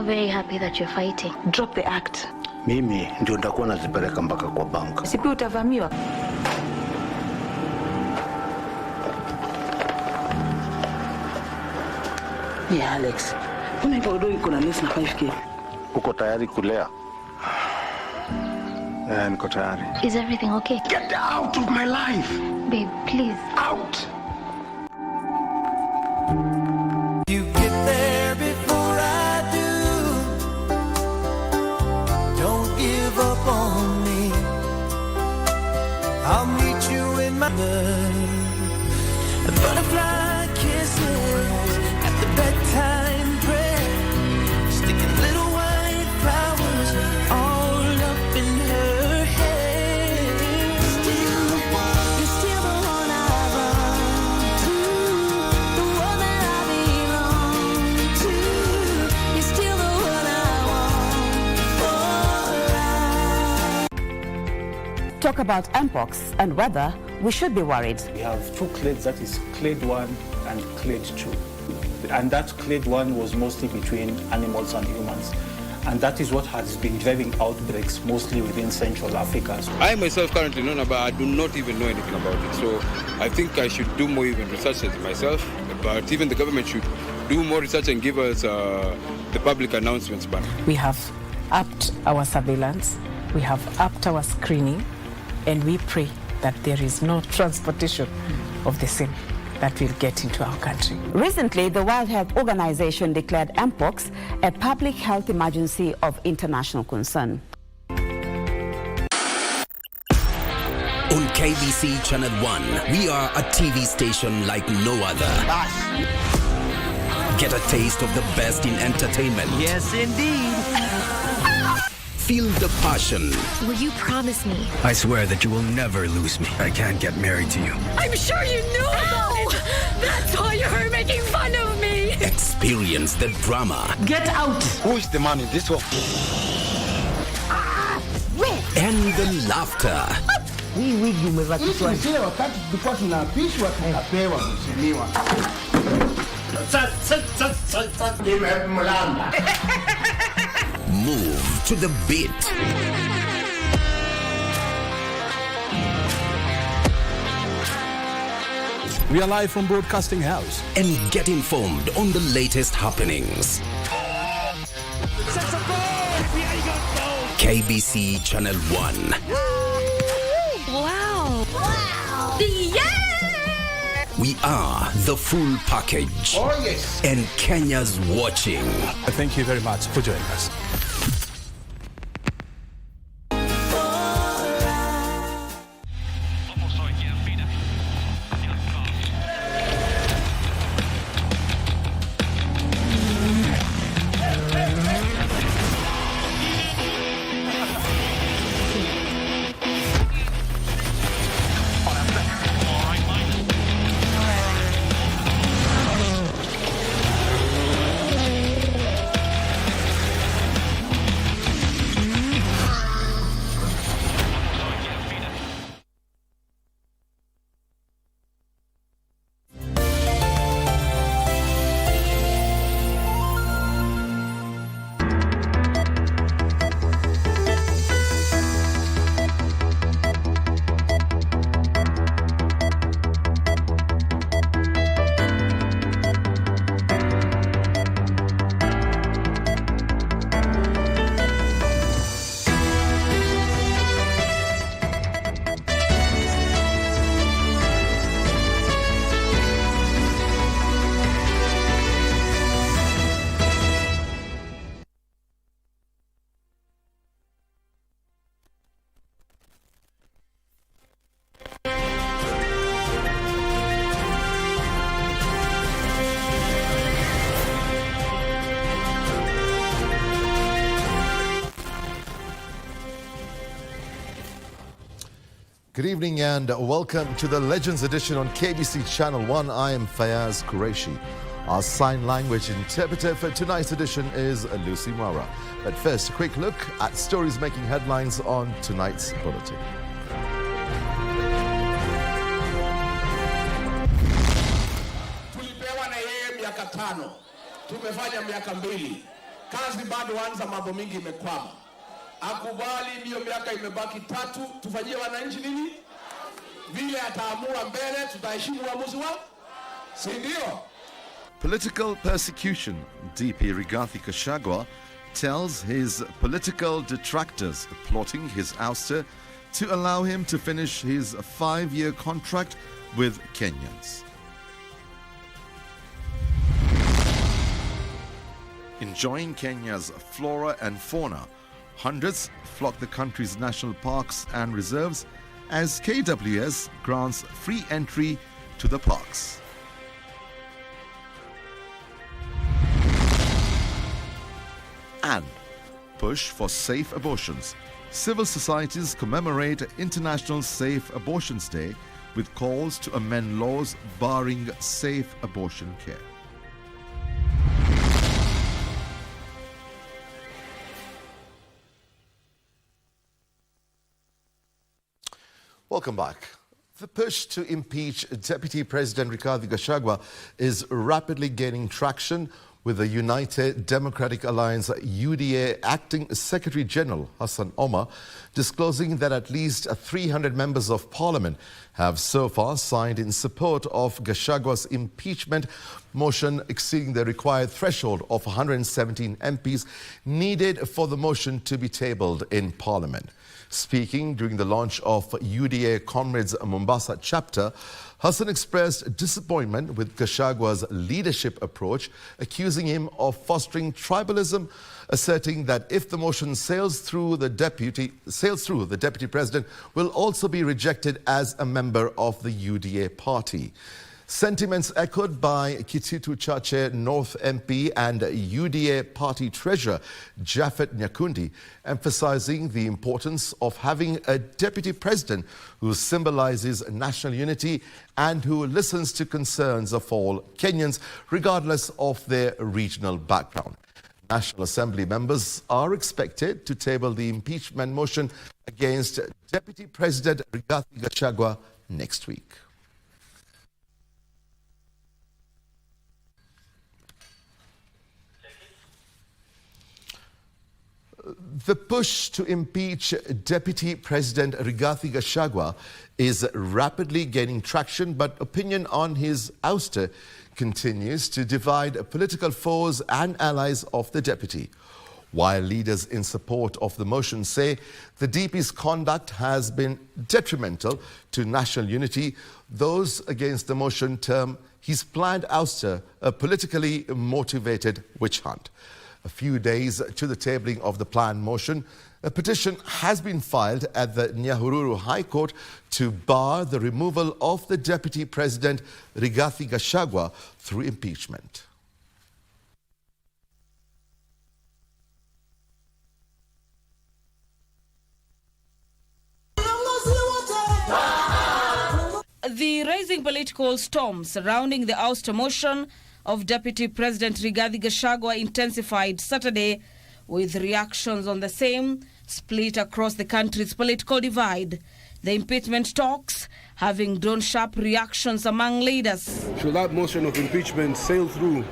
Very happy that you're fighting. Drop the act. Mimi ndio nitakuwa nazipeleka mpaka kwa banka. Sipi utavamiwa. Yeah, Alex. Kuna hivyo udo iko na less na 5k. Uko tayari kulea? Niko tayari. Is everything okay? Get out of my life. Babe, please. Out. You get there before I do. Don't give up on me. I'll meet you in my butterfly kisses at the bedtime prayer, sticking little white flowers all up in her hair. Still, you're still the one I run to, the one that I belong to. You're still the one I want for life. Talk about Mpox and whether we should be worried. We have two clades, that is clade 1 and clade 2. And that clade 1 was mostly between animals and humans. And that is what has been driving outbreaks mostly within Central Africa. I myself currently know, but I do not even know anything about it. So I think I should do more even research myself. But even the government should do more research and give us the public announcements back. We have upped our surveillance, we have upped our screening, and we pray that there is no transportation of the same that will get into our country. Recently, the World Health Organization declared Mpox a public health emergency of international concern. On KBC Channel 1, we are a TV station like no other. Get a taste of the best in entertainment. Yes, indeed. Feel the passion. Will you promise me? I swear that you will never lose me. I can't get married to you. I'm sure you knew about it. That's why you're making fun of me. Experience the drama. Get out! Who is the man in this one? And the laughter. Move to the beat. We are live from Broadcasting House. And get informed on the latest happenings. KBC Channel 1. Wow. Yeah! We are the full package. Oh yes. And Kenya's watching. Thank you very much for joining us. Good evening and welcome to the Legends edition on KBC Channel 1. I am Fayyaz Qureshi. Our sign language interpreter for tonight's edition is Lucy Mara. But first, a quick look at stories making headlines on tonight's bulletin. Tulipewa na yeye miaka 5. Tumefanya miaka 2. kazi bado anza, mambo mingi imekwama. Akubali hiyo miaka imebaki 3, tufanyie wananchi nini? Vile ataamua mbele, tutaheshimu uamuzi wao, si ndio? Political persecution. DP Rigathi Gachagua tells his political detractors plotting his ouster to allow him to finish his 5-year contract with Kenyans. Enjoying Kenya's flora and fauna, hundreds flock the country's national parks and reserves as KWS grants free entry to the parks. And push for safe abortions. Civil societies commemorate International Safe Abortions Day with calls to amend laws barring safe abortion care. Welcome back. The push to impeach Deputy President Rigathi Gachagua is rapidly gaining traction, with the United Democratic Alliance UDA Acting Secretary General Hassan Omar disclosing that at least 300 members of parliament have so far signed in support of Gachagua's impeachment motion, exceeding the required threshold of 117 MPs needed for the motion to be tabled in parliament. Speaking during the launch of UDA Comrades Mombasa chapter, Hassan expressed disappointment with Gachagua's leadership approach, accusing him of fostering tribalism, asserting that if the motion sails through, the deputy president will also be rejected as a member of the UDA party. Sentiments echoed by Kititu Chache North MP and UDA party treasurer Japhet Nyakundi, emphasizing the importance of having a deputy president who symbolizes national unity and who listens to concerns of all Kenyans, regardless of their regional background. National Assembly members are expected to table the impeachment motion against Deputy President Rigathi Gachagua next week. The push to impeach Deputy President Rigathi Gachagua is rapidly gaining traction, but opinion on his ouster continues to divide political foes and allies of the deputy. While leaders in support of the motion say the DP's conduct has been detrimental to national unity, those against the motion term his planned ouster a politically motivated witch hunt. A few days to the tabling of the planned motion, a petition has been filed at the Nyahururu High Court to bar the removal of the Deputy President Rigathi Gachagua through impeachment. The rising political storm surrounding the ouster motion of Deputy President Rigathi Gachagua intensified Saturday, with reactions on the same split across the country's political divide. The impeachment talks having drawn sharp reactions among leaders. Should that motion of impeachment sail through,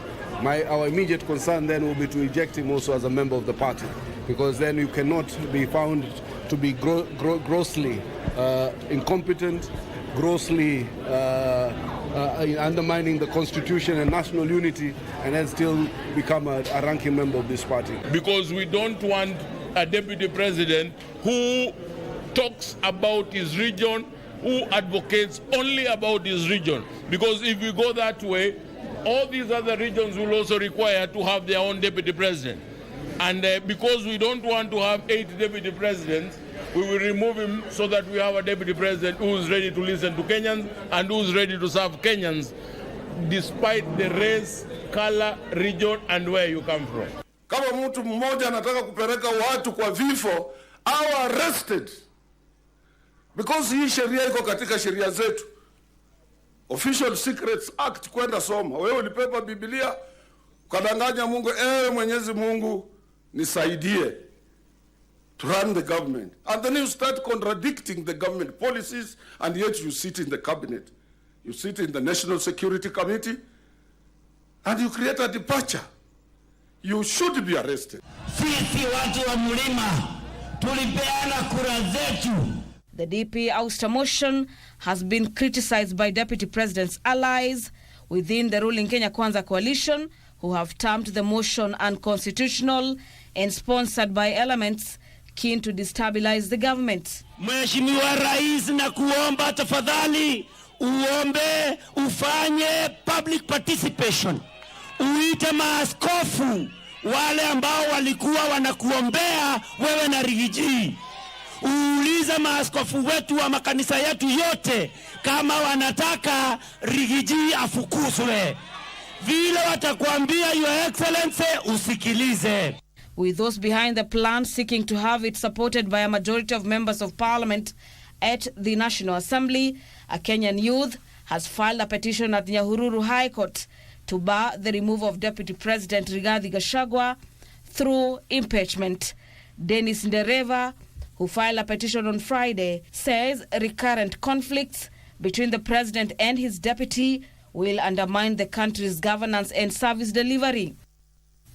our immediate concern then will be to eject him also as a member of the party, because then you cannot be found to be grossly incompetent, grossly undermining the constitution and national unity, and then still become a ranking member of this party. Because we don't want a deputy president who talks about his region, who advocates only about his region. Because if we go that way, all these other regions will also require to have their own deputy president. And because we don't want to have 8 deputy presidents, we will remove him so that we have a deputy president who is ready to listen to Kenyans and who is ready to serve Kenyans, despite the race, color, region, and where you come from. Kama mtu mmoja anataka kupeleka watu kwa vifo, au arrested. Because hii sheria iko katika sheria zetu. Official Secrets Act, kwenda soma. Wewe ulipepa Biblia, ukadanganya Mungu, Mwenyezi Mungu nisaidie to run the government. And then you start contradicting the government policies, and yet you sit in the cabinet. You sit in the National Security Committee, and you create a departure. you should be arrested. Sisi watu wa mlima tulipeana kura zetu. The DP ouster motion has been criticized by Deputy President's allies within the ruling Kenya Kwanza coalition, who have termed the motion unconstitutional and sponsored by elements keen to destabilize the government. Mheshimiwa Rais, na kuomba tafadhali uombe ufanye public participation. Uite maaskofu wale ambao walikuwa wanakuombea wewe na Rigiji. Uulize maaskofu wetu wa makanisa yetu yote kama wanataka Rigiji afukuzwe. Vile watakwambia Your Excellency usikilize. With those behind the plan seeking to have it supported by a majority of members of parliament at the National Assembly, a Kenyan youth has filed a petition at Nyahururu High Court to bar the removal of Deputy President Rigathi Gachagua through impeachment. Dennis Ndereva, who filed a petition on Friday, says recurrent conflicts between the president and his deputy will undermine the country's governance and service delivery.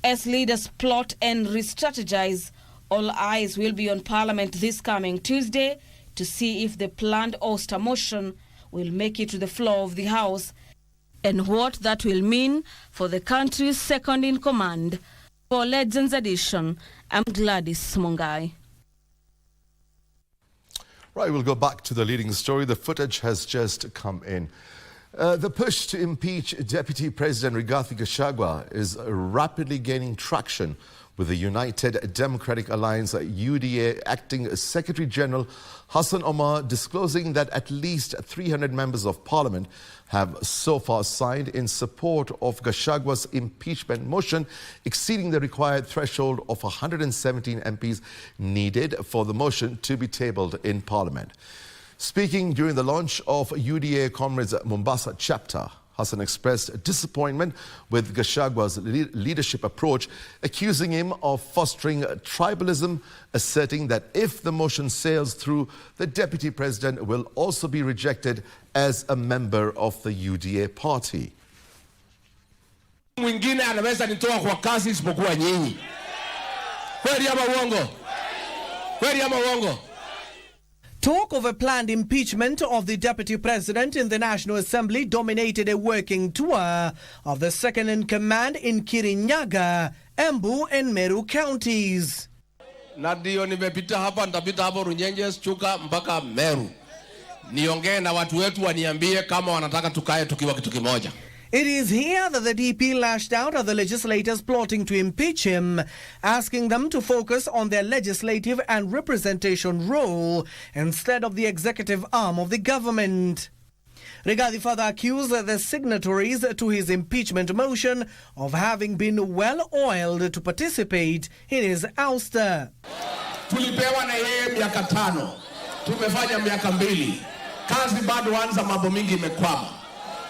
As leaders plot and re-strategize, all eyes will be on Parliament this coming Tuesday to see if the planned ouster motion will make it to the floor of the House and what that will mean for the country's second in command. For Legends Edition, I'm Gladys Mungai. Right, we'll go back to the leading story. The footage has just come in. The push to impeach Deputy President Rigathi Gachagua is rapidly gaining traction, with the United Democratic Alliance UDA Acting Secretary General Hassan Omar disclosing that at least 300 members of parliament have so far signed in support of Gachagua's impeachment motion, exceeding the required threshold of 117 MPs needed for the motion to be tabled in parliament. Speaking during the launch of UDA Comrades Mombasa chapter, Hassan expressed disappointment with Gachagua's leadership approach, accusing him of fostering tribalism, asserting that if the motion sails through, the deputy president will also be rejected as a member of the UDA party. Mwingine anaweza nitoa kwa kazi isipokuwa nyinyi. Kweli ama uongo? Kweli ama uongo? Talk of a planned impeachment of the Deputy President in the National Assembly dominated a working tour of the second-in-command in Kirinyaga, Embu and Meru counties. Na ndio nimepita hapa, nitapita hapo Runyenjes, Chuka mpaka Meru. Niongee na watu wetu waniambie kama wanataka tukae tukiwa kitu kimoja. It is here that the DP lashed out at the legislators plotting to impeach him, asking them to focus on their legislative and representation role instead of the executive arm of the government. Rigathi further accused the signatories to his impeachment motion of having been well-oiled to participate in his ouster. Tulipewa na yeye miaka 5. Tumefanya miaka 2. Kazi bado anza, mambo mingi imekwama.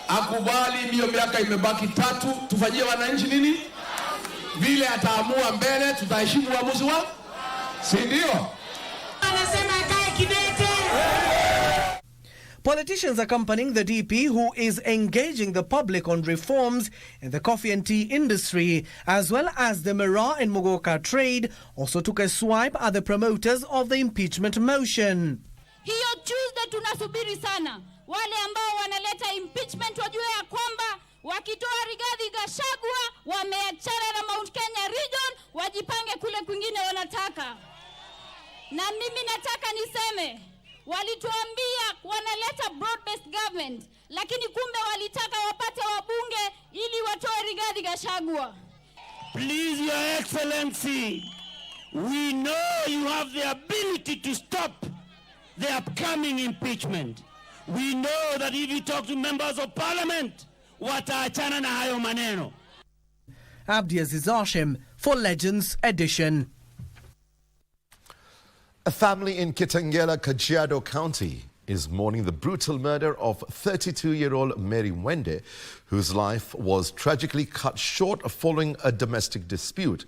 Akubali ndiyo miaka imebaki 3, tufanyie wananchi nini? Vile ataamua mbele, tutaheshimu uamuzi wa? Si ndio? Anasema kae kidete. Politicians accompanying the DP, who is engaging the public on reforms in the coffee and tea industry, as well as the Miraa and Mogoka trade, also took a swipe at the promoters of the impeachment motion. Hiyo Tuesday tunasubiri sana. Wale ambao wanaleta impeachment wajue ya kwamba wakitoa Rigathi Gachagua wameachana na Mount Kenya region, wajipange kule kwingine wanataka. Na mimi nataka niseme, walituambia wanaleta broad-based government, lakini kumbe walitaka wapate wabunge ili watoe Rigathi Gachagua. Please, Your Excellency, we know you have the ability to stop the upcoming impeachment. We know that if you talk to members of parliament, wataachana na hayo maneno. Abdiaziz Hashim for Legends Edition. A family in Kitengela, Kajiado County is mourning the brutal murder of 32-year-old Mary Wende, whose life was tragically cut short following a domestic dispute.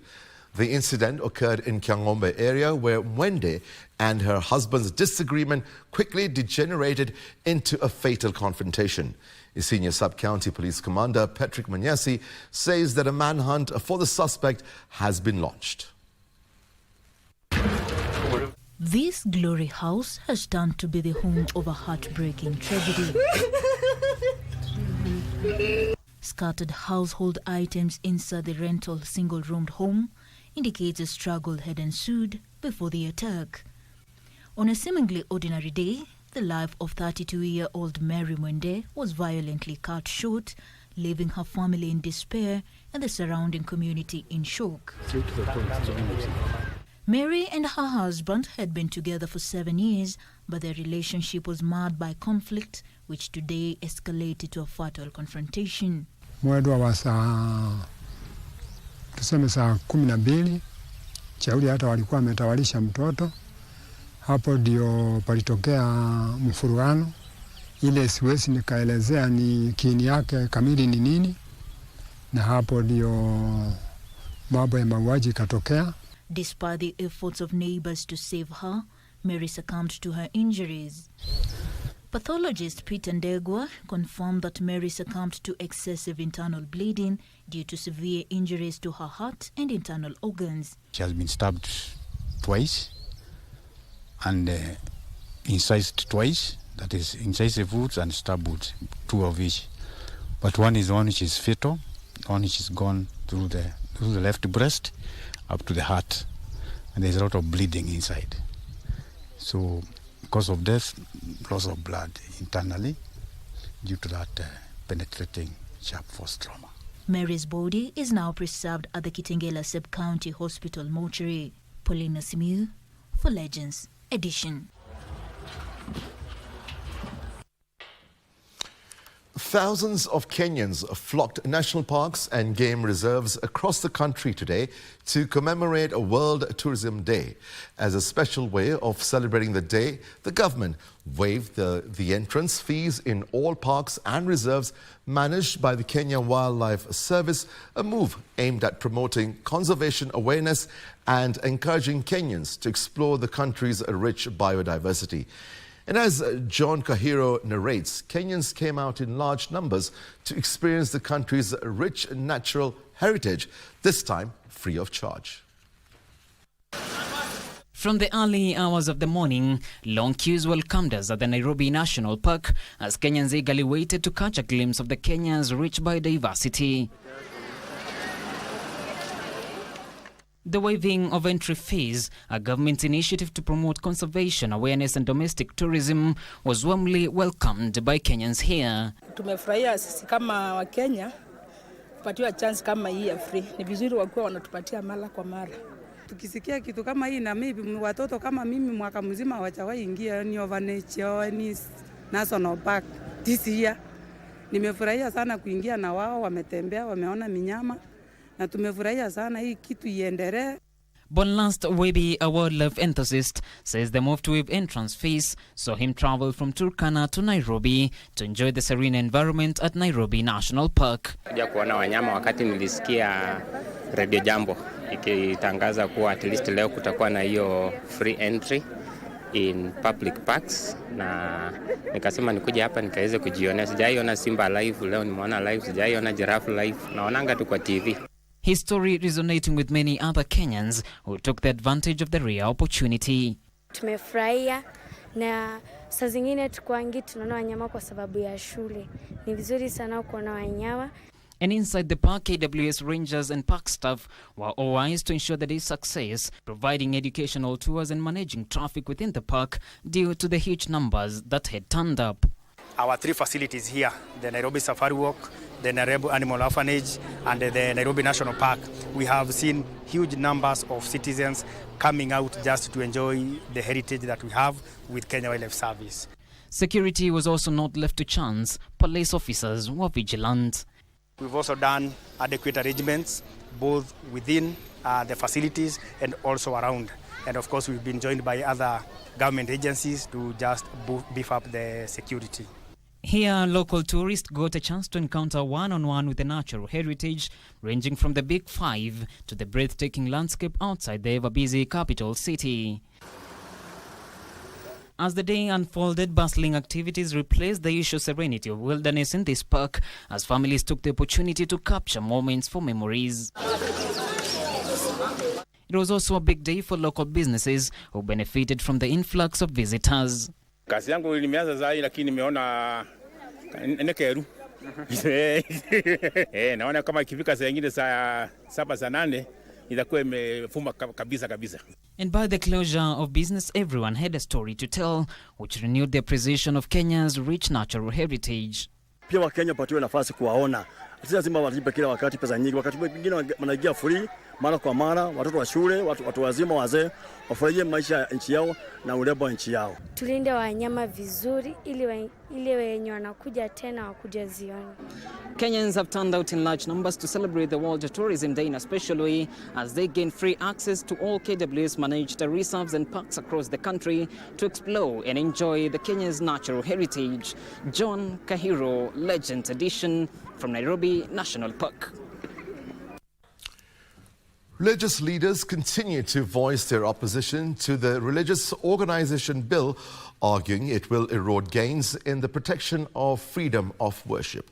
The incident occurred in Kiangombe area, where Wende and her husband's disagreement quickly degenerated into a fatal confrontation. A senior sub-county police commander, Patrick Manyasi, says that a manhunt for the suspect has been launched. This glory house has turned to be the home of a heartbreaking tragedy. Scattered household items inside the rental single-roomed home indicates a struggle had ensued before the attack. On a seemingly ordinary day, the life of 32-year-old Mary Mwende was violently cut short, leaving her family in despair and the surrounding community in shock. Mary and her husband had been together for 7 years, but their relationship was marred by conflict, which today escalated to a fatal confrontation. Mwendo wa saa 12 Chauli hata walikuwa wametawalisha mtoto. Hapo ndio palitokea mfurugano. Ile siwezi nikaelezea ni kiini yake kamili ni nini, na hapo ndio mambo ya mauaji katokea. Despite the efforts of neighbors to save her, Mary succumbed to her injuries. Pathologist Peter Ndegwa confirmed that Mary succumbed to excessive internal bleeding due to severe injuries to her heart and internal organs. She has been stabbed twice and incised twice, that is incisive wounds and stab wounds, 2 of each. But one which is fatal, one which is gone through the left breast up to the heart, and there's a lot of bleeding inside. So because of death, loss of blood internally due to that penetrating sharp force trauma. Mary's body is now preserved at the Kitengela Sub-County Hospital mortuary. Paulina Simiu for Legends Edition. Thousands of Kenyans flocked national parks and game reserves across the country today to commemorate a World Tourism Day. As a special way of celebrating the day, the government waived the entrance fees in all parks and reserves managed by the Kenya Wildlife Service, a move aimed at promoting conservation awareness and encouraging Kenyans to explore the country's rich biodiversity. And as John Kahiro narrates, Kenyans came out in large numbers to experience the country's rich natural heritage, this time free of charge. From the early hours of the morning, long queues welcomed us at the Nairobi National Park as Kenyans eagerly waited to catch a glimpse of the Kenya's rich biodiversity. The waiving of entry fees, a government initiative to promote conservation awareness and domestic tourism, was warmly welcomed by Kenyans here. Tumefurahia sisi kama wa Kenya kupatiwa chance kama hii ya free. Ni vizuri wakuwa wanatupatia mara kwa mara. Tukisikia kitu kama hii na maybe watoto kama mimi mwaka mzima hawajawahi ingia ni overnature ni national park this year. Nimefurahia sana kuingia na wao, wametembea, wameona minyama. Na tumefurahia sana hii kitu iendelee. Bonlast Webi, a wildlife enthusiast, says the move to waive entrance fees saw him travel from Turkana to Nairobi to enjoy the serene environment at Nairobi National Park. Kuja kuona wanyama wakati nilisikia Radio Jambo ikitangaza kuwa at least leo kutakuwa na hiyo free entry in public parks, na nikasema nikuja hapa nikaweze kujionea. Sijaiona simba live, leo nimeona live. Sijaiona giraffe live, naonanga tu kwa TV. His story resonating with many other Kenyans who took the advantage of the rare opportunity. Tumefurahia na saa zingine tukwangi tunaona wanyama kwa sababu ya shule. Ni vizuri sana kuona wanyama. And inside the park, KWS rangers and park staff were all wise to ensure the day's success, providing educational tours and managing traffic within the park due to the huge numbers that had turned up. Our 3 facilities here, the Nairobi Safari Walk, the Nairobi Animal Orphanage, and the Nairobi National Park, we have seen huge numbers of citizens coming out just to enjoy the heritage that we have with Kenya Wildlife Service. Security was also not left to chance. Police officers were vigilant. We've also done adequate arrangements both within the facilities and also around. And of course, we've been joined by other government agencies to just beef up the security. Here, local tourists got a chance to encounter one-on-one with the natural heritage, ranging from the Big Five to the breathtaking landscape outside the ever-busy capital city. As the day unfolded, bustling activities replaced the usual serenity of wilderness in this park as families took the opportunity to capture moments for memories. It was also a big day for local businesses who benefited from the influx of visitors. Kazi yangu nimeanza zai lakini nimeona nekeru. Naona kama ikifika saa nyingine saa 7 saa 8 itakuwa imefuma kabisa. And by the closure of business, everyone had a story to tell, which renewed the appreciation of Kenya's rich natural heritage. Pia Wakenya patiwe nafasi kuwaona. Si lazima walipe kila wakati pesa nyingi. Wakati mwingine wanaingia free mara kwa mara, watoto wa shule, watu wazima, wazee wafurahie maisha ya nchi yao na urembo wa nchi yao. Tulinde wanyama vizuri ili wenye wanakuja tena wakuja zioni. Kenyans have turned out in large numbers to celebrate the World Tourism Day in a special way as they gain free access to all KWS managed reserves and parks across the country to explore and enjoy the Kenya's natural heritage. John Kahiro, Legends Edition from Nairobi National Park. Religious leaders continue to voice their opposition to the religious organization bill, arguing it will erode gains in the protection of freedom of worship.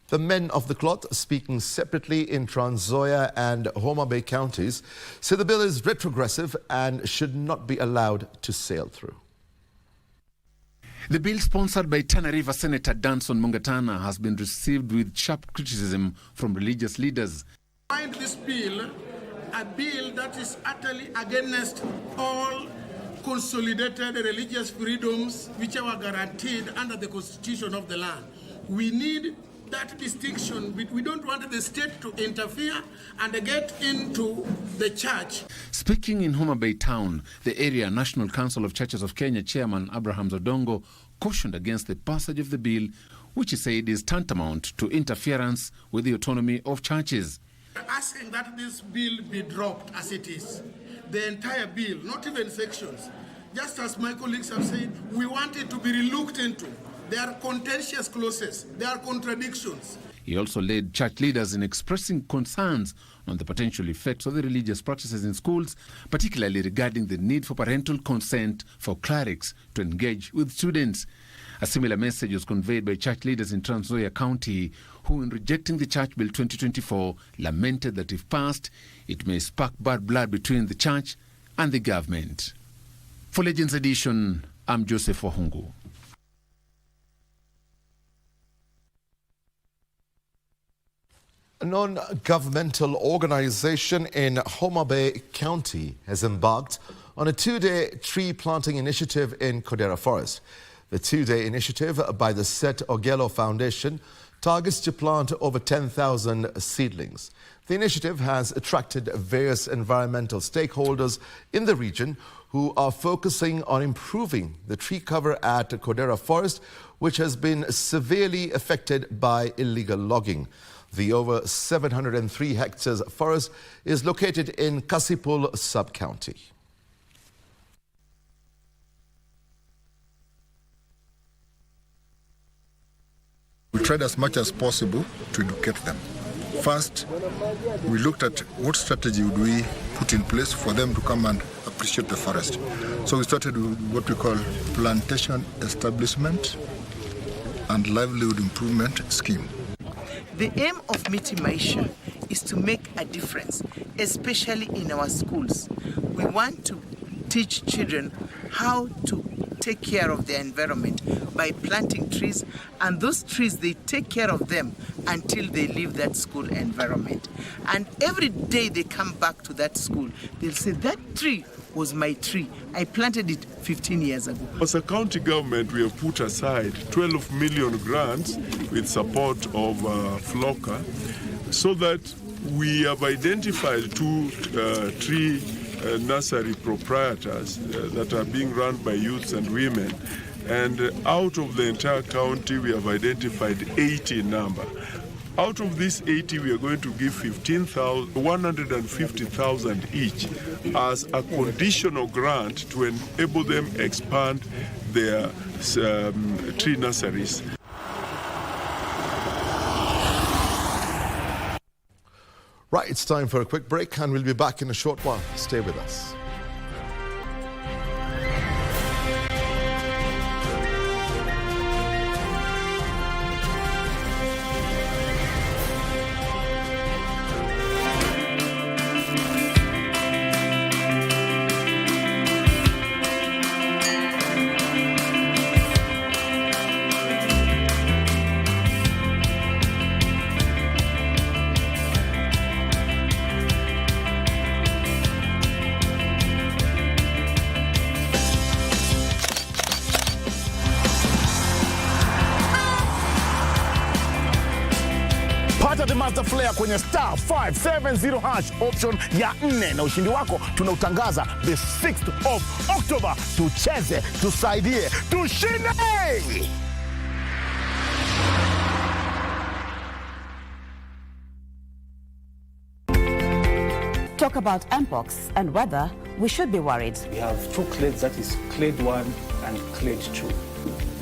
The men of the cloth, speaking separately in Trans Nzoia and Homa Bay counties, say the bill is retrogressive and should not be allowed to sail through. The bill, sponsored by Tana River Senator Danson Mungatana, has been received with sharp criticism from religious leaders. Find this bill a bill that is utterly against all consolidated religious freedoms which are guaranteed under the Constitution of the land. We need that distinction. We don't want the state to interfere and get into the church. Speaking in Homa Bay town, the area National Council of Churches of Kenya chairman Abraham Zodongo cautioned against the passage of the bill, which he said is tantamount to interference with the autonomy of churches. Asking that this bill be dropped as it is, the entire bill, not even sections. Just as my colleagues have said, we want it to be relooked into. There are contentious clauses, there are contradictions. He also led church leaders in expressing concerns on the potential effects of the religious practices in schools, particularly regarding the need for parental consent for clerics to engage with students. A similar message was conveyed by church leaders in Trans Nzoia County, who, in rejecting the Church Bill 2024, lamented that if passed, it may spark bad blood between the church and the government. For Legends Edition, I'm Joseph Wahungu. A non-governmental organization in Homa Bay County has embarked on a 2-day tree planting initiative in Kodera Forest. The 2-day initiative by the Set Ogello Foundation targets to plant over 10,000 seedlings. The initiative has attracted various environmental stakeholders in the region who are focusing on improving the tree cover at Kodera Forest, which has been severely affected by illegal logging. The over 703 hectares forest is located in Kasipul sub-county. We tried as much as possible to educate them. First, we looked at what strategy would we put in place for them to come and appreciate the forest. So we started with what we call plantation establishment and livelihood improvement scheme. The aim of Miti Maisha is to make a difference, especially in our schools. We want to teach children how to take care of their environment by planting trees, and those trees, they take care of them until they leave that school environment. And every day they come back to that school, they'll say, that tree was my tree. I planted it 15 years ago. As a county government, we have put aside 12 million grants with support of FLOCA, so that we have identified 2 tree nursery proprietors that are being run by youths and women. And out of the entire county, we have identified 80 number. Out of this 80, we are going to give 150,000 each as a conditional grant to enable them expand their tree nurseries. Right, it's time for a quick break and we'll be back in a short while. Stay with us. Sambaza flare kwenye star 570 hash option ya 4 na ushindi wako tunautangaza the 6th of October. Tucheze, tusaidie, tushinde! Talk about Mpox and whether we should be worried. We have two clades, that is clade 1 and clade 2.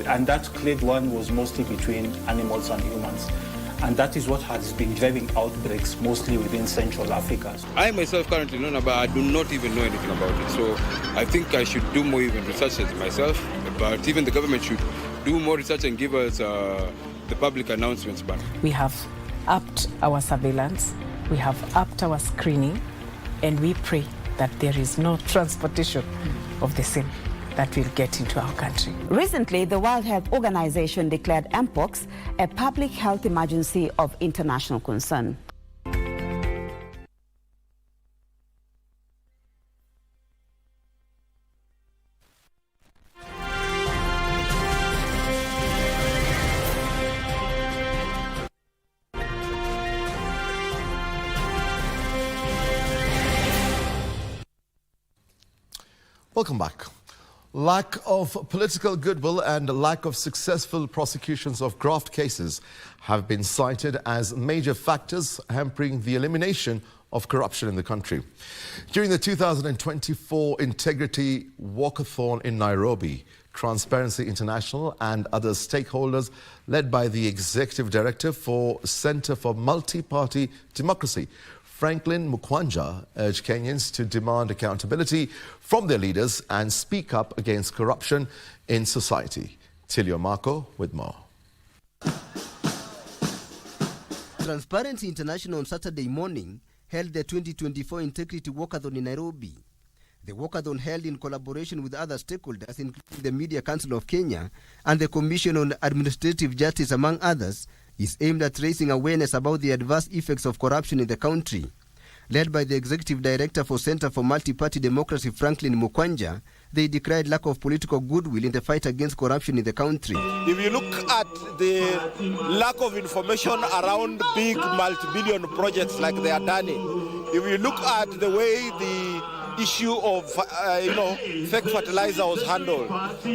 And that clade 1 was mostly between animals and humans. And that is what has been driving outbreaks mostly within Central Africa. I myself currently know about, I do not even know anything about it. So I think I should do more even research myself. But even the government should do more research and give us the public announcements back. We have upped our surveillance. We have upped our screening. And we pray that there is no transportation of the same that will get into our country. Recently, the World Health Organization declared Mpox a public health emergency of international concern. Welcome back. Lack of political goodwill and lack of successful prosecutions of graft cases have been cited as major factors hampering the elimination of corruption in the country. During the 2024 Integrity Walkathon in Nairobi, Transparency International and other stakeholders, led by the Executive Director for Center for Multi-Party Democracy, Franklin Mukwanja, urged Kenyans to demand accountability from their leaders and speak up against corruption in society. Tilio Marco with more. Transparency International on Saturday morning held the 2024 Integrity Walkathon in Nairobi. The walkathon, held in collaboration with other stakeholders, including the Media Council of Kenya and the Commission on Administrative Justice, among others, is aimed at raising awareness about the adverse effects of corruption in the country. Led by the Executive Director for Center for Multi-Party Democracy, Franklin Mukwanja, they decried lack of political goodwill in the fight against corruption in the country. If you look at the lack of information around big multi-billion projects like the Adani, if you look at the way the issue of fake fertilizer was handled,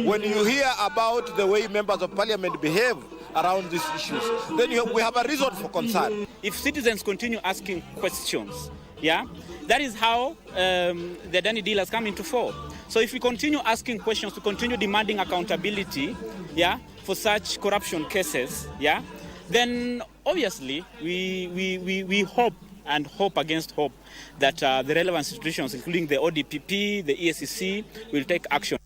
when you hear about the way members of parliament behave around these issues, then we have a reason for concern. If citizens continue asking questions, that is how the Adani deal has come into force. So if we continue asking questions, we continue demanding accountability, for such corruption cases, then obviously we hope and hope against hope that the relevant institutions, including the ODPP, the EACC, will take action.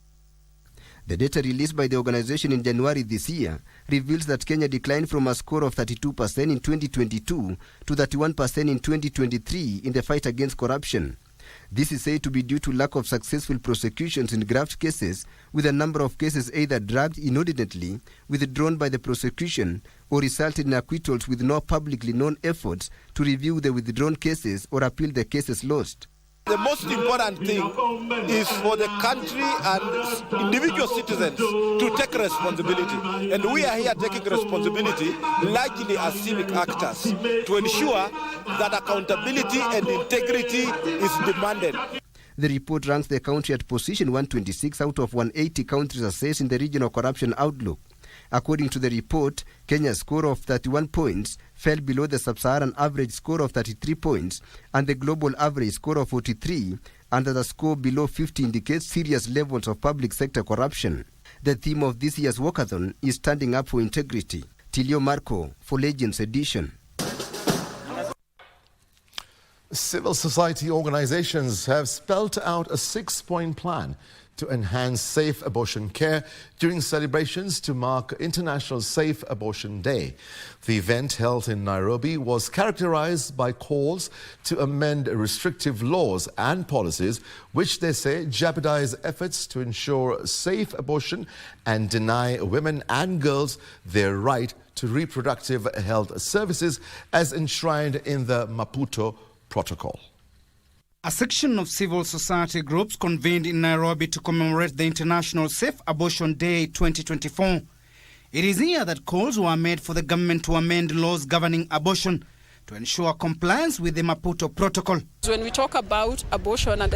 The data released by the organization in January this year reveals that Kenya declined from a score of 32% in 2022 to 31% in 2023 in the fight against corruption. This is said to be due to lack of successful prosecutions in graft cases, with a number of cases either dragged inordinately, withdrawn by the prosecution, or resulted in acquittals with no publicly known efforts to review the withdrawn cases or appeal the cases lost. The most important thing is for the country and individual citizens to take responsibility. And we are here taking responsibility largely as civic actors to ensure that accountability and integrity is demanded. The report ranks the country at position 126 out of 180 countries assessed in the Regional Corruption Outlook. According to the report, Kenya's score of 31 points fell below the sub-Saharan average score of 33 points and the global average score of 43, and that a score below 50 indicates serious levels of public sector corruption. The theme of this year's walkathon is Standing Up for Integrity. Tilio Marco for Legends Edition. Civil society organizations have spelled out a 6-point plan to enhance safe abortion care during celebrations to mark International Safe Abortion Day. The event, held in Nairobi, was characterized by calls to amend restrictive laws and policies which they say jeopardize efforts to ensure safe abortion and deny women and girls their right to reproductive health services as enshrined in the Maputo Protocol. A section of civil society groups convened in Nairobi to commemorate the International Safe Abortion Day 2024. It is here that calls were made for the government to amend laws governing abortion to ensure compliance with the Maputo Protocol. When we talk about abortion, and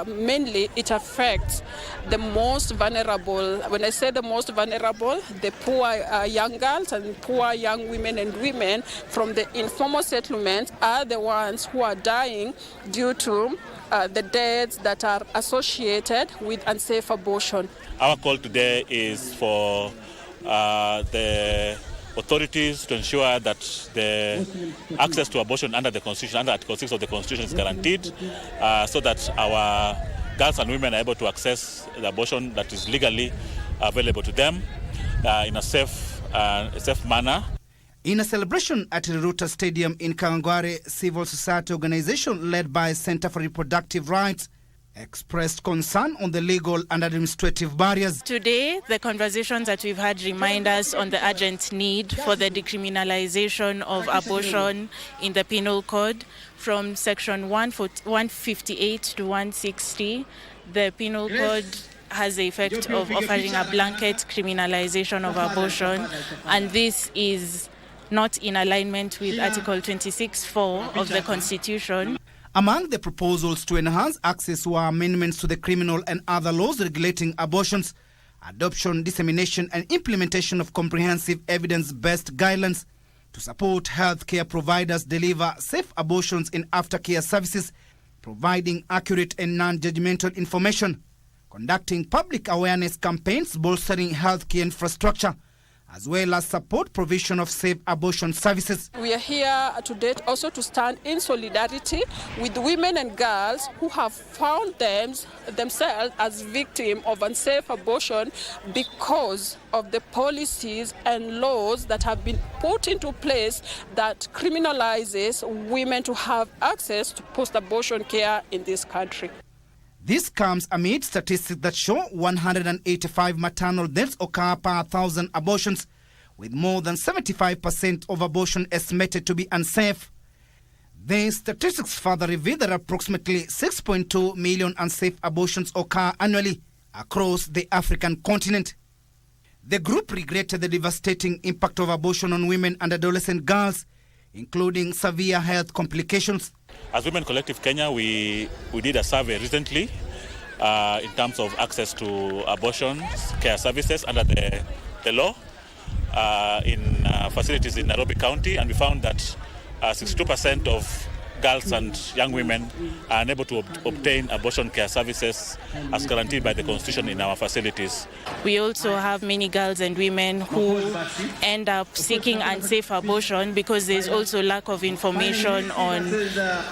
mainly it affects the most vulnerable. When I say the most vulnerable, the poor young girls and poor young women and women from the informal settlements are the ones who are dying due to the deaths that are associated with unsafe abortion. Our call today is for the authorities to ensure that the access to abortion under the Constitution, under Article 6 of the Constitution, is guaranteed, so that our girls and women are able to access the abortion that is legally available to them in a safe manner. In a celebration at Ruta Stadium in Kawangware, civil society organization led by Center for Reproductive Rights expressed concern on the legal and administrative barriers. Today, the conversations that we've had remind us on the urgent need for the decriminalization of abortion in the Penal Code. From Section 158 to 160, the Penal Code has the effect of offering a blanket criminalization of abortion, and this is not in alignment with Article 26(4) of the Constitution. Among the proposals to enhance access were amendments to the criminal and other laws regulating abortions, adoption, dissemination and implementation of comprehensive evidence-based guidelines to support healthcare providers deliver safe abortions in aftercare services, providing accurate and non-judgmental information, conducting public awareness campaigns bolstering healthcare infrastructure, as well as support provision of safe abortion services. We are here today also to stand in solidarity with women and girls who have found themselves as victims of unsafe abortion because of the policies and laws that have been put into place that criminalizes women to have access to post-abortion care in this country. This comes amid statistics that show 185 maternal deaths occur per 1,000 abortions, with more than 75% of abortion estimated to be unsafe. The statistics further reveal that approximately 6.2 million unsafe abortions occur annually across the African continent. The group regretted the devastating impact of abortion on women and adolescent girls, including severe health complications. As Women Collective Kenya, we did a survey recently in terms of access to abortion care services under the law in facilities in Nairobi County, and we found that 62% of girls and young women are unable to obtain abortion care services as guaranteed by the Constitution in our facilities. We also have many girls and women who end up seeking unsafe abortion because there's also lack of information on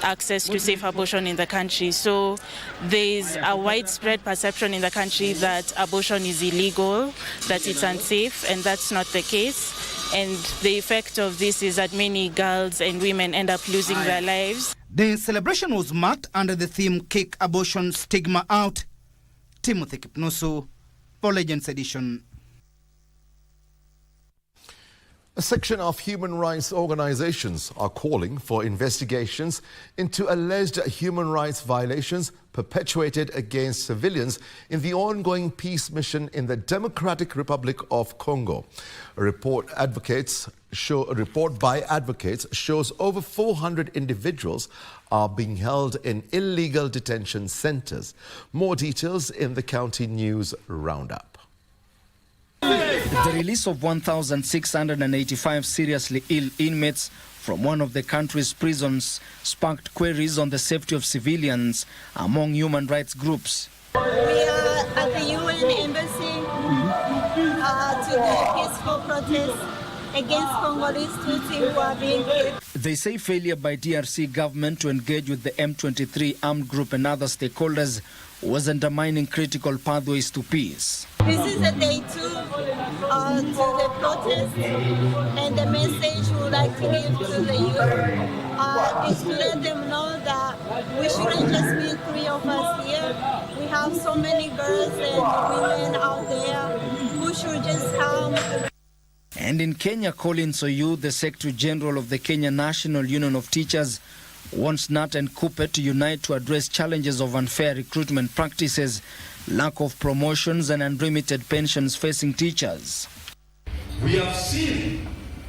access to safe abortion in the country. So there's a widespread perception in the country that abortion is illegal, that it's unsafe, and that's not the case. And the effect of this is that many girls and women end up losing their lives. The celebration was marked under the theme Kick Abortion Stigma Out. Timothy Kipnusu for Legends Edition. A section of human rights organizations are calling for investigations into alleged human rights violations perpetuated against civilians in the ongoing peace mission in the Democratic Republic of Congo. A report by advocates shows over 400 individuals are being held in illegal detention centers. More details in the County News Roundup. The release of 1,685 seriously ill inmates from one of the country's prisons sparked queries on the safety of civilians among human rights groups. We are at the UN Embassy to do peaceful protest against Congolese Tutsi who are being killed. They say failure by DRC government to engage with the M23 armed group and other stakeholders was undermining critical pathways to peace. This is a day 2 to the protest, and the message we would like to give to the youth is to let them know that we shouldn't just be 3 of us here. We have so many girls and women out there who should just come. And in Kenya, Colin Soyu, the Secretary General of the Kenya National Union of Teachers, wants NAT and KUPPET to unite to address challenges of unfair recruitment practices, lack of promotions and unlimited pensions facing teachers. We have seen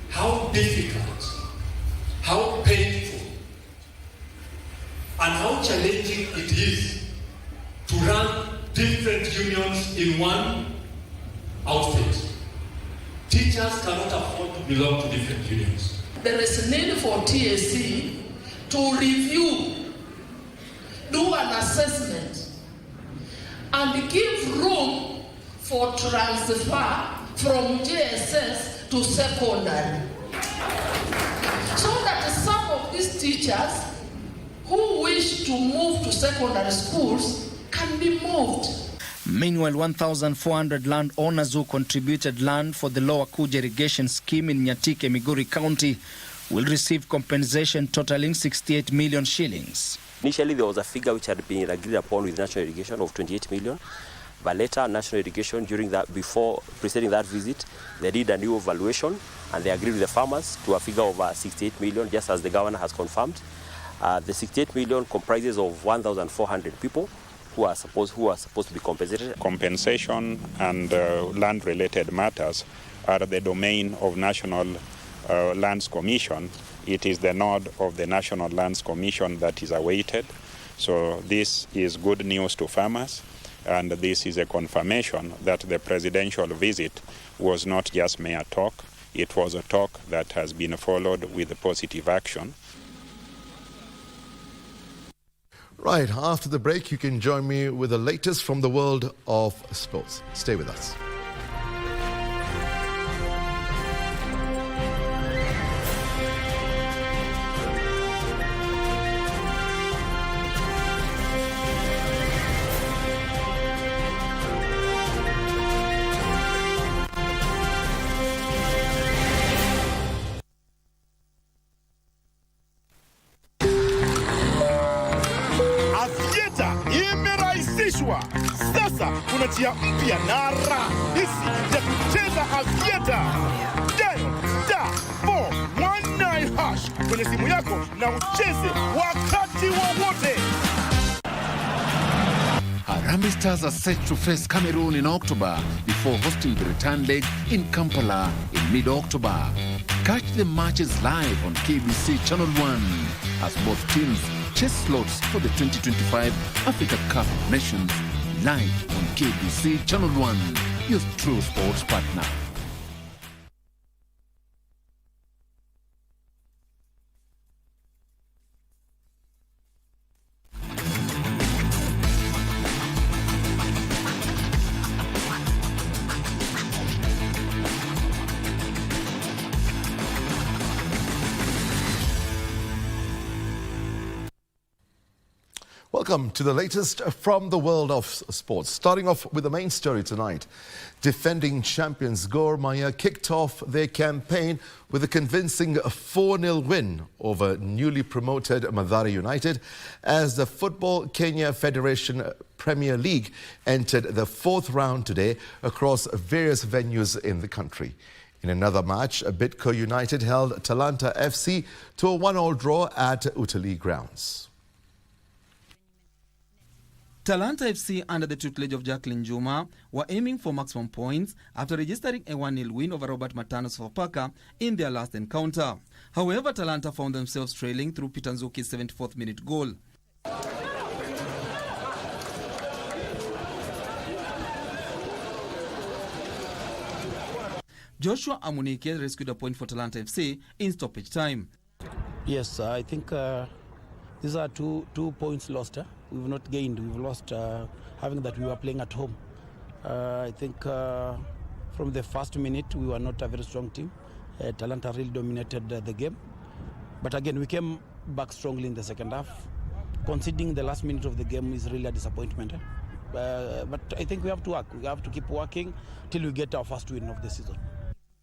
how difficult how painful and how challenging it is to run different unions in one outfit. Teachers cannot afford to belong to different unions. There is a need for TSC to review, do an assessment, and give room for transfer from JSS to secondary. So that some of these teachers who wish to move to secondary schools can be moved. Meanwhile, 1,400 landowners who contributed land for the Lower Kuja irrigation scheme in Nyatike, Migori County will receive compensation totaling 68 million shillings. Initially, there was a figure which had been agreed upon with National Irrigation of 28 million. But later, National Irrigation, before preceding that visit, they did a new evaluation and they agreed with the farmers to a figure of 68 million, just as the governor has confirmed. The 68 million comprises of 1,400 people who are supposed to be compensated. Compensation and land-related matters are the domain of National Lands Commission. It is the nod of the National Lands Commission that is awaited. So this is good news to farmers, and this is a confirmation that the presidential visit was not just mere talk. It was a talk that has been followed with positive action. Right, after the break, you can join me with the latest from the world of sports. Stay with us. Sasa kuna njia mpya na rahisi ya kucheza Avieta. Dial *419# kwenye simu yako na ucheze wakati wowote. Harambee Stars are set to face Cameroon in October before hosting the return leg in Kampala in mid-October. Catch the matches live on KBC Channel 1 as both teams chase slots for the 2025 Africa Cup of Nations live on KBC Channel 1, your true sports partner. Welcome to the latest from the world of sports. Starting off with the main story tonight. Defending champions Gor Mahia kicked off their campaign with a convincing 4-0 win over newly promoted Mathare United as the Football Kenya Federation Premier League entered the fourth round today across various venues in the country. In another match, Bidco United held Talanta FC to a 1-1 draw at Utalii grounds. Talanta FC, under the tutelage of Jacqueline Juma, were aiming for maximum points after registering a 1-0 win over Robert Matano's Sofapaka in their last encounter. However, Talanta found themselves trailing through Peter Nzuki's 74th minute goal. Joshua Amunike rescued a point for Talanta FC in stoppage time. Yes, I think these are two points lost. We've not gained. We've lost having that we were playing at home. I think from the first minute we were not a very strong team. Talanta really dominated the game. But again, we came back strongly in the second half. Conceding the last minute of the game is really a disappointment. But I think we have to work. We have to keep working till we get our first win of the season.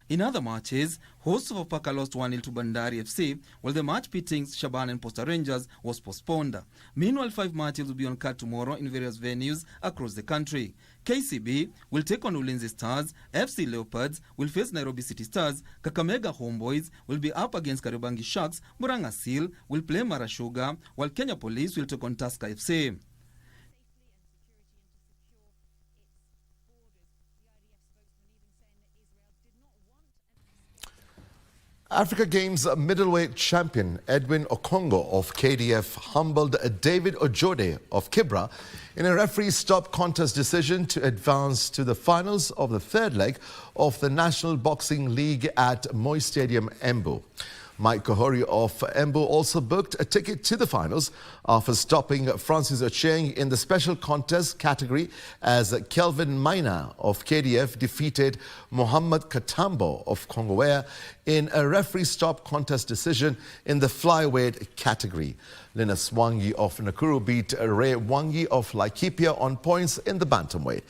In other matches, hosts of Opaka lost 1-0 to Bandari FC, while the match pitting Shaban and Posta Rangers was postponed. Meanwhile, 5 matches will be on card tomorrow in various venues across the country. KCB will take on Ulinzi Stars, FC Leopards will face Nairobi City Stars, Kakamega Homeboys will be up against Kariobangi Sharks, Murang'a Seal will play Mara Sugar, while Kenya Police will take on Tusker FC. Africa Games middleweight champion Edwin Okongo of KDF humbled David Ojode of Kibra in a referee stop contest decision to advance to the finals of the third leg of the National Boxing League at Moi Stadium, Embu. Mike Kohori of Embu also booked a ticket to the finals after stopping Francis Ocheng in the special contest category as Kelvin Maina of KDF defeated Mohammad Katambo of Kongowea in a referee stop contest decision in the flyweight category. Linus Wangi of Nakuru beat Ray Wangi of Laikipia on points in the bantamweight.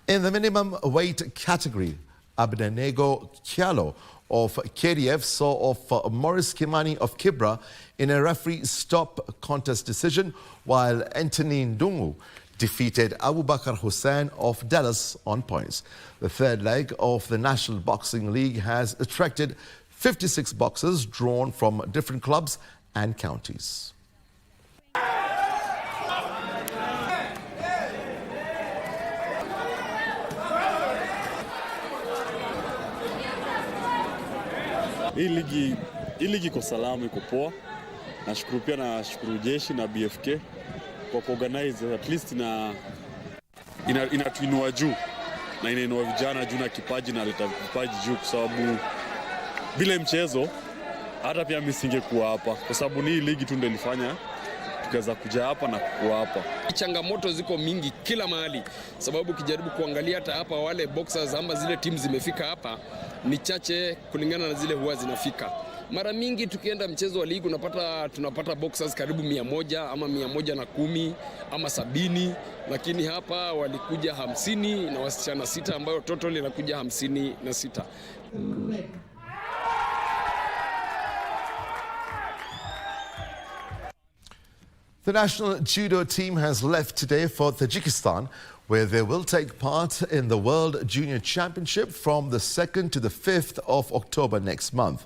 In the minimum weight category, Abednego Kialo of KDF saw off Morris Kimani of Kibra in a referee stop contest decision, while Anthony Ndungu defeated Abubakar Hussain of Dallas on points. The third leg of the National Boxing League has attracted 56 boxers drawn from different clubs and counties. Hii ligi iko salama, iko poa. Nashukuru pia nashukuru jeshi na BFK kwa kuorganize, at least inatuinua juu na inainua vijana juu na kipaji na leta vipaji juu, kwa sababu bila mchezo hata pia mimi singekuwa hapa, kwa sababu ni ligi tu ndio ilifanya tukaweza kuja hapa na kuwa hapa. Changamoto ziko mingi kila mahali, sababu ukijaribu kuangalia hata hapa wale boxers ama zile timu zimefika hapa ni chache kulingana na zile huwa zinafika. Mara mingi tukienda mchezo wa ligi tunapata boxers karibu 100 ama 110 ama 70, lakini hapa walikuja 50 na wasichana 6 ambayo total inakuja 56. The national judo team has left today for Tajikistan, where they will take part in the World Junior Championship from the 2nd to the 5th of October next month.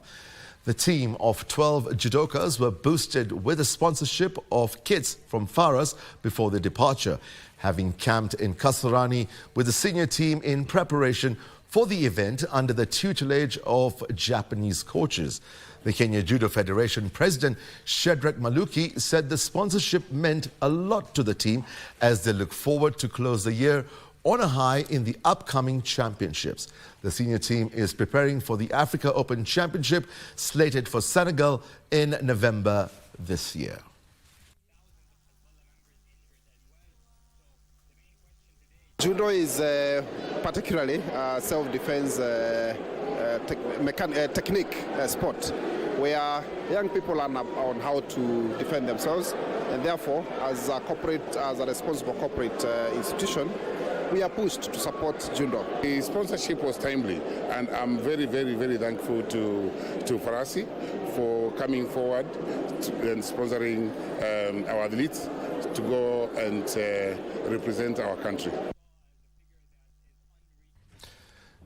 The team of 12 judokas were boosted with a sponsorship of kits from Faras before their departure, having camped in Kasarani with the senior team in preparation for the event under the tutelage of Japanese coaches. The Kenya Judo Federation President Shedrack Maluki said the sponsorship meant a lot to the team as they look forward to close the year on a high in the upcoming championships. The senior team is preparing for the Africa Open Championship slated for Senegal in November this year. Judo is particularly self-defense technique sport where young people learn on how to defend themselves, and therefore as a responsible corporate institution, we are pushed to support judo. The sponsorship was timely, and I'm very, very, very thankful to Farasi for coming forward and sponsoring our athletes to go and represent our country.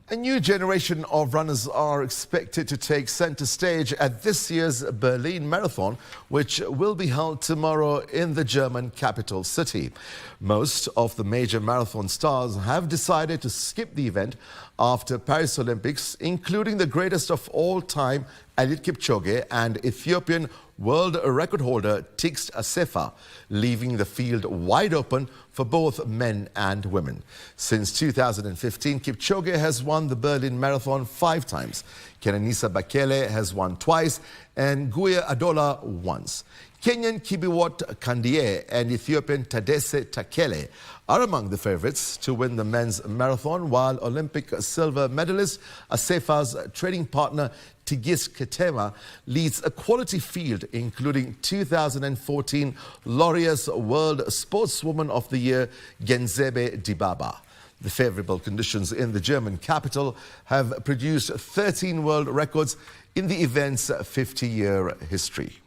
A new generation of runners are expected to take center stage at this year's Berlin Marathon, which will be held tomorrow in the German capital city. Most of the major marathon stars have decided to skip the event after Paris Olympics, including the greatest of all time, Eliud Kipchoge, and Ethiopian world record holder Tigst Assefa, leaving the field wide open for both men and women. Since 2015, Kipchoge has won the Berlin Marathon 5 times. Kenenisa Bekele has won twice and Guya Adola once. Kenyan Kibiwot Kandie and Ethiopian Tadesse Takele are among the favorites to win the men's marathon, while Olympic silver medalist Assefa's training partner Tigist Ketema leads a quality field, including 2014 Laureus World Sportswoman of the Year Genzebe Dibaba. The favorable conditions in the German capital have produced 13 world records in the event's 50-year history.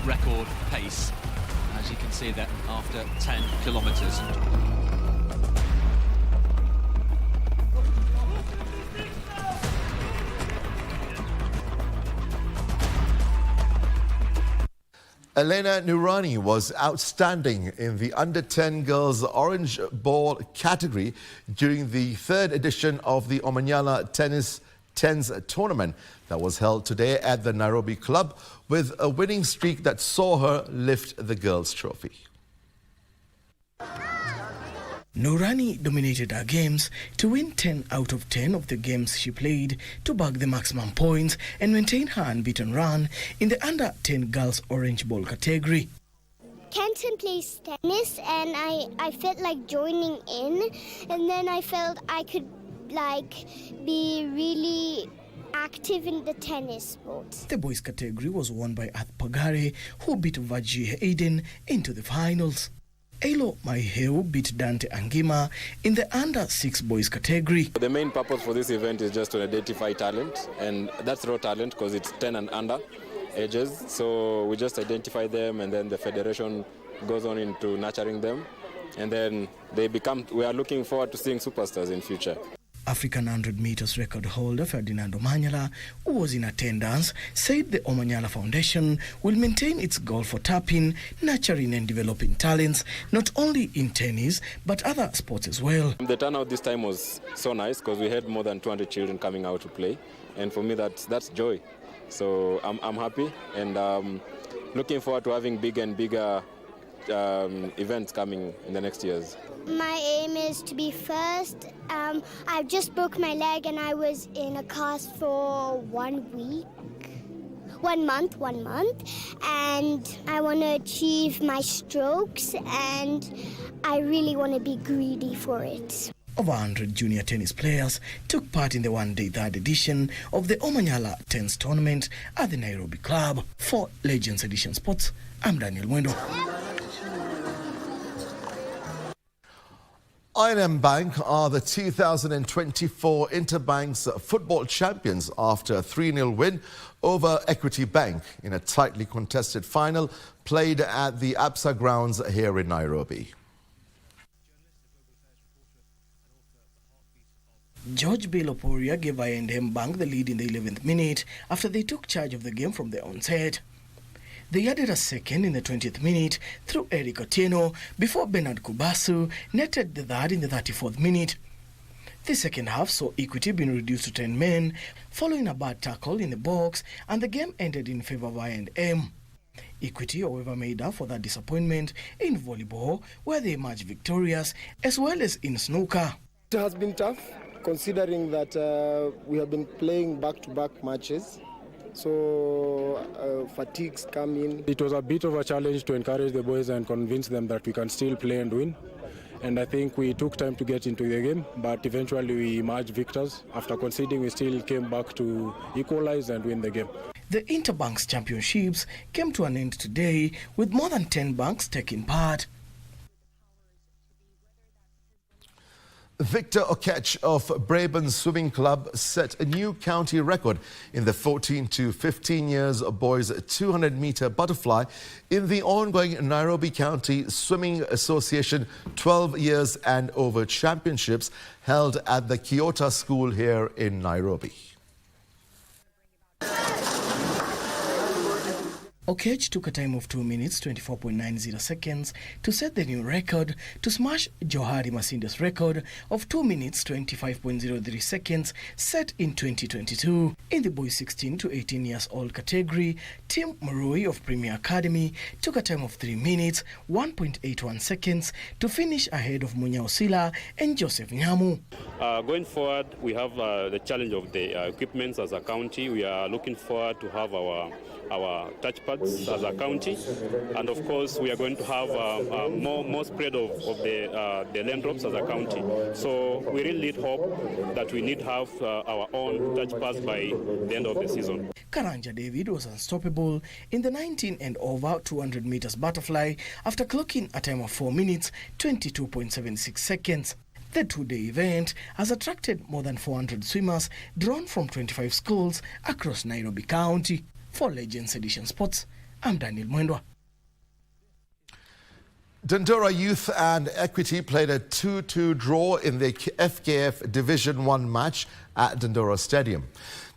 Record pace, as you can see that after 10 kilometres. Elena Nurani was outstanding in the under-10 girls orange ball category during the 3rd edition of the Omanyala Tennis Tens tournament that was held today at the Nairobi club, with a winning streak that saw her lift the girls' trophy. Noorani dominated her games to win 10 out of 10 of the games she played to bag the maximum points and maintain her unbeaten run in the under-10 girls orange ball category. Kenton plays tennis and I felt like joining in, and then I felt I could be really active in the tennis sport. The boys category was won by Ath Pagare, who beat Vajie Aiden into the finals. Elo Maiheu beat Dante Angima in the under-6 boys category. The main purpose for this event is just to identify talent, and that's raw talent because it's 10 and under ages. So we just identify them, and then the federation goes on into nurturing them, and then we are looking forward to seeing superstars in future. African 100 meters record holder Ferdinand Omanyala, who was in attendance, said the Omanyala Foundation will maintain its goal for tapping, nurturing and developing talents, not only in tennis, but other sports as well. The turnout this time was so nice because we had more than 200 children coming out to play. And for me, that's joy. So I'm happy and looking forward to having bigger and bigger events coming in the next years. My aim is to be first. I just broke my leg and I was in a cast for 1 month, and I want to achieve my strokes and I really want to be greedy for it. Over 100 junior tennis players took part in the one-day third edition of the Omanyala Tennis Tournament at the Nairobi Club. For Legends Edition Sports, I'm Daniel Mwendo. I&M Bank are the 2024 Interbanks football champions after a 3-0 win over Equity Bank in a tightly contested final played at the APSA grounds here in Nairobi. George Biloporia gave I&M Bank the lead in the 11th minute after they took charge of the game from the onset. They added a second in the 20th minute through Eric Otieno before Bernard Kubasu netted the third in the 34th minute. The second half saw Equity being reduced to 10 men following a bad tackle in the box, and the game ended in favour of I&M. Equity, however, made up for that disappointment in volleyball, where they emerged victorious, as well as in snooker. It has been tough, considering that we have been playing back-to-back matches. So fatigues come in. It was a bit of a challenge to encourage the boys and convince them that we can still play and win. And I think we took time to get into the game, but eventually we emerged victors. After conceding, we still came back to equalize and win the game. The Interbanks Championships came to an end today with more than 10 banks taking part. Victor Okech of Braben Swimming Club set a new county record in the 14 to 15 years boys 200-meter butterfly in the ongoing Nairobi County Swimming Association 12 years and over championships held at the Kyoto School here in Nairobi. Okech took a time of 2 minutes, 24.90 seconds to set the new record to smash Johari Masinda's record of 2 minutes, 25.03 seconds set in 2022. In the boys 16 to 18 years old category, Tim Murui of Premier Academy took a time of 3 minutes, 1.81 seconds to finish ahead of Munya Osila and Joseph Nyamu. Going forward, we have the challenge of the equipments as a county. We are looking forward to have our touch pads as a county, and of course we are going to have more spread of the land drops as a county. So we really need hope that we need to have our own touch pads by the end of the season. Karanja David was unstoppable in the 19 and over 200 meters butterfly after clocking a time of 4 minutes 22.76 seconds. The two-day event has attracted more than 400 swimmers drawn from 25 schools across Nairobi County. For Legends Edition Sports, I'm Daniel Mwendwa. Dandora Youth and Equity played a 2-2 draw in the FKF Division 1 match at Dandora Stadium.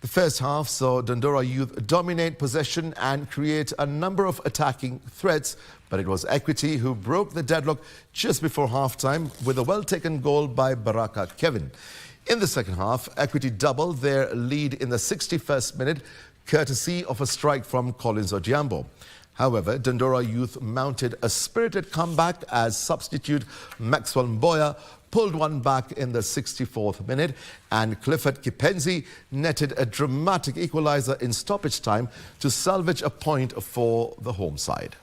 The first half saw Dandora Youth dominate possession and create a number of attacking threats, but it was Equity who broke the deadlock just before halftime with a well-taken goal by Baraka Kevin. In the second half, Equity doubled their lead in the 61st minute, courtesy of a strike from Collins Odhiambo. However, Dandora Youth mounted a spirited comeback as substitute Maxwell Mboya pulled one back in the 64th minute, and Clifford Kipenzi netted a dramatic equaliser in stoppage time to salvage a point for the home side.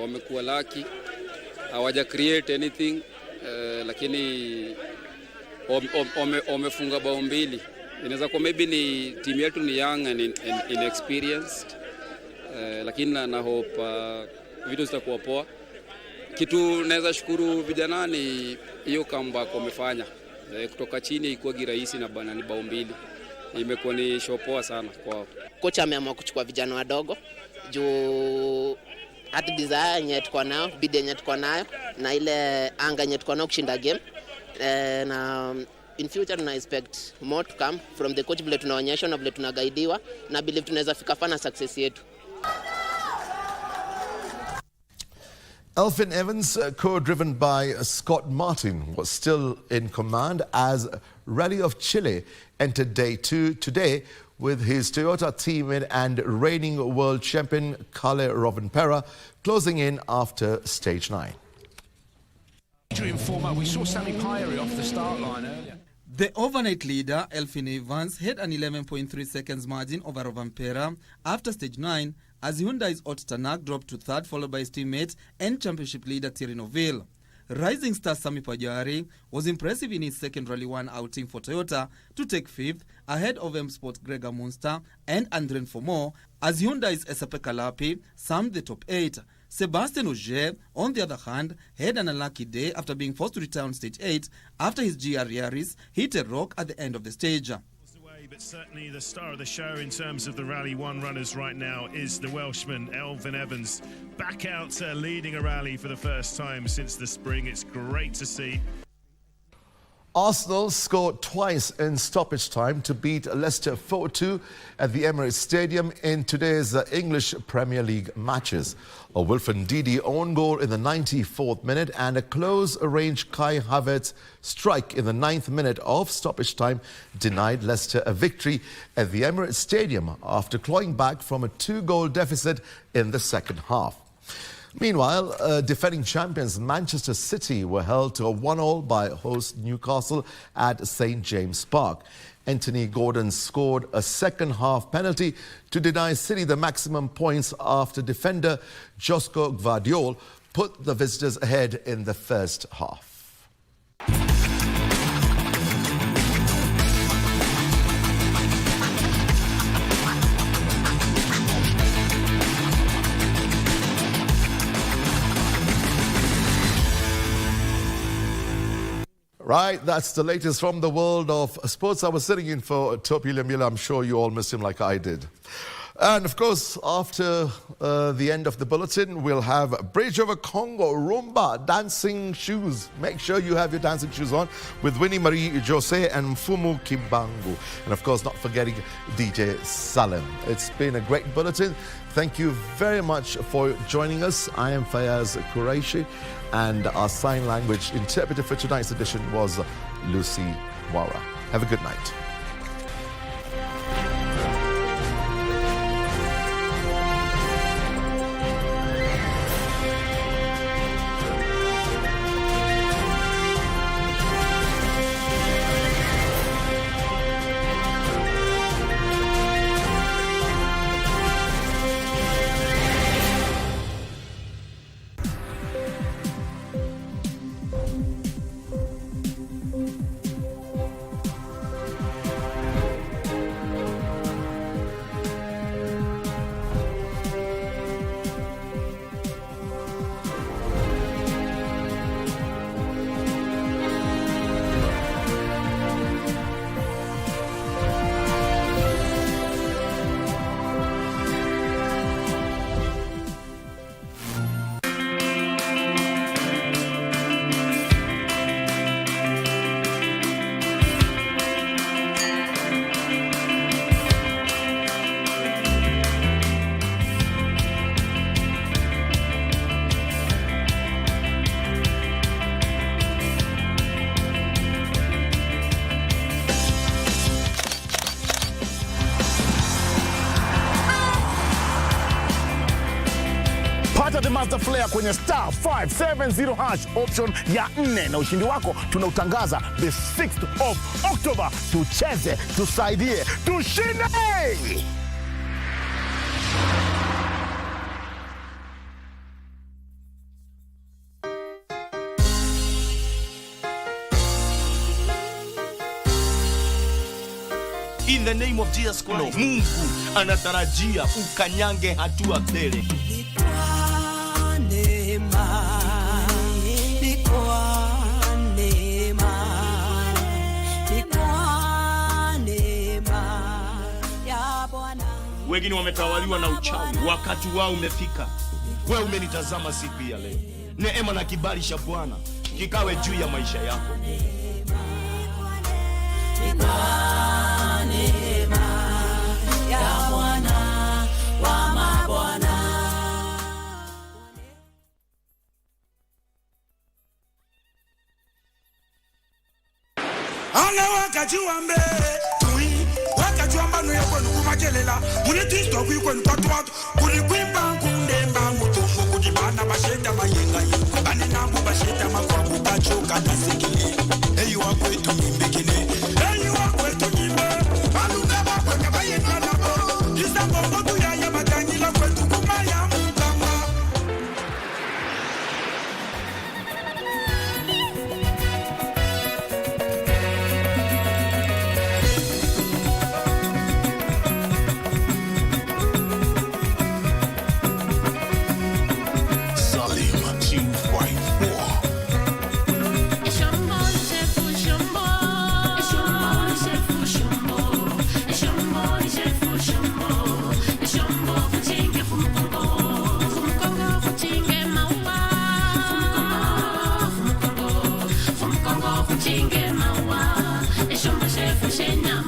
Wamekuwa lucky, hawaja create anything, lakini wamefunga bao mbili. Inaweza kuwa maybe ni timu yetu ni young and inexperienced, lakini na hope vitu zitakuwa poa. Kitu naweza shukuru vijana ni hiyo comeback wamefanya, kutoka chini ilikuwa rahisi na bana ni bao mbili. Imekuwa ni show poa sana kwao. Kocha ameamua kuchukua vijana wadogo juu hata desire yenye tuko nayo, bidii yenye tuko nayo na ile anga yenye tuko nayo kushinda game, na in future tuna expect more to come from the coach, vile tunaonyeshwa na vile tunagaidiwa, na believe tunaweza fika fana success yetu. Elfyn Evans, co-driven by Scott Martin, was still in command as Rally of Chile entered day 2 today with his Toyota teammate and reigning world champion Kalle Rovanperä closing in after stage 9. In format, we saw Sami Pyrie off the start line earlier. The overnight leader, Elfyn Evans, had an 11.3 seconds margin over Rovanperä after stage 9, as Hyundai's Ott Tanak dropped to third, followed by his teammate and championship leader Thierry Neuville. Rising star Sami Pyrie was impressive in his second Rally 1 outing for Toyota to take fifth, ahead of M-Sport's Gregor Munster and Andren Fomo, as Hyundai's Esepe Kalapi summed the top 8. Sebastian Ogier, on the other hand, had an unlucky day after being forced to retire on stage 8 after his GR Yaris hit a rock at the end of the stage. But certainly the star of the show in terms of the Rally 1 runners right now is the Welshman Elfyn Evans, back out leading a rally for the first time since the spring. It's great to see. Arsenal scored twice in stoppage time to beat Leicester 4-2 at the Emirates Stadium in today's English Premier League matches. A Wilfred Ndidi own goal in the 94th minute and a close-range Kai Havertz strike in the 9th minute of stoppage time denied Leicester a victory at the Emirates Stadium after clawing back from a 2-goal deficit in the second half. Meanwhile, defending champions Manchester City were held to a 1-1 by host Newcastle at St James Park. Anthony Gordon scored a second-half penalty to deny City the maximum points after defender Josko Gvardiol put the visitors ahead in the first half. Right, that's the latest from the world of sports. I was sitting in for Topi Lemila. I'm sure you all missed him like I did. And of course, after the end of the bulletin, we'll have Bridge over Congo, Rumba, dancing shoes. Make sure you have your dancing shoes on with Winnie Marie Jose and Mfumu Kimbangu. And of course, not forgetting DJ Salem. It's been a great bulletin. Thank you very much for joining us. I am Fayyaz Qureshi, and our sign language interpreter for tonight's edition was Lucy Wara. Have a good night. master flair kwenye star 570 hash option ya 4 na ushindi wako tunautangaza the 6th of October. Tucheze, tusaidie, tushinde! In the name of Jesus Christ, Mungu anatarajia ukanyange hatua mbele. Wengine wametawaliwa na uchawi, wakati wao umefika. Wewe umenitazama siku ya leo. Neema na kibali cha Bwana kikawe juu ya maisha yako. Ana wakati wambe tui wakati wambano yako nukumajelela muni tisto kwiko nkwatwa kuni kwimba kundemba mutumbo kujibana mashenda mayenga yiko ane nambu bashenda makwabu bachoka nasikile eyi wakwetu nyimbekine eyi wakwetu nyimbe alunga bakwenga bayenga nabo isa mbongo tuyaya